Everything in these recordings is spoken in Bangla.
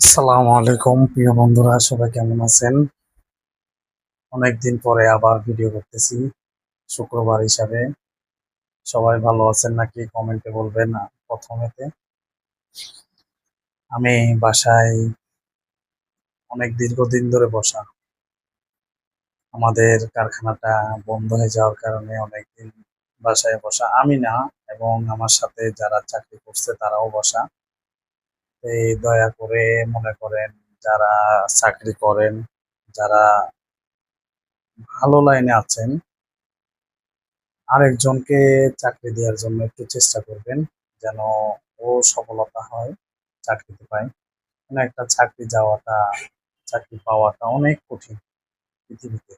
আসসালামু আলাইকুম প্রিয় বন্ধুরা, সবাই কেমন আছেন? অনেকদিন পরে আবার ভিডিও করতেছি শুক্রবার হিসাবে। সবাই ভালো আছেন নাকি কমেন্টে বলবেন। প্রথমেতে আমি বাসায় অনেক দীর্ঘদিন ধরে বসা। আমাদের কারখানাটা বন্ধ হয়ে যাওয়ার কারণে অনেকদিন বাসায় বসা, আমি না এবং আমার সাথে যারা চাকরি করছে তারাও বসা। এই দয়া করে মনে করেন, যারা চাকরি করেন, যারা ভালো লাইনে আছেন, আরেকজনকে চাকরি দেওয়ার জন্য একটু চেষ্টা করবেন, যেন ও সফলতা হয়, চাকরিতে পায়। মানে একটা চাকরি পাওয়াটা অনেক কঠিন পৃথিবীতে।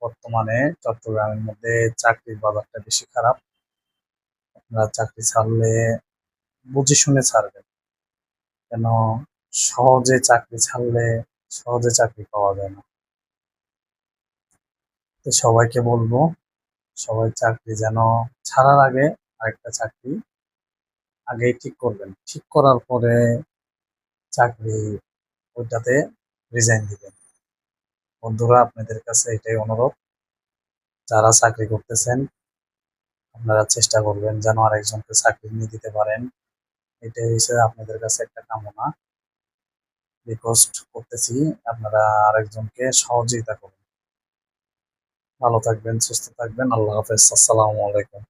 বর্তমানে চট্টগ্রামের মধ্যে চাকরির বাজারটা বেশি খারাপ। আপনারা চাকরি ছাড়লে বুঝে শুনে ছাড়বেন, কেন সহজে চাকরি পাওয়া যায় না। তো সবাইকে বলবো, সবাই চাকরি যেন ছাড়ার আগে আরেকটা চাকরি আগেই ঠিক করবেন। ঠিক করার পরে চাকরি ওইটাতে রিজাইন দিবেন। বন্ধুরা, আপনাদের কাছে এটাই অনুরোধ, যারা চাকরি করতেছেন আপনারা চেষ্টা করবেন যেন আরেকজনকে চাকরি নিয়ে দিতে পারেন। এটাই হচ্ছে আপনাদের কাছে একটা কামনা, রিকোয়েস্ট করতেছি। আপনারা আরেকজনকে সহযোগিতা করুন। ভালো থাকবেন, সুস্থ থাকবেন। আল্লাহ হাফেজ। আসসালামু আলাইকুম।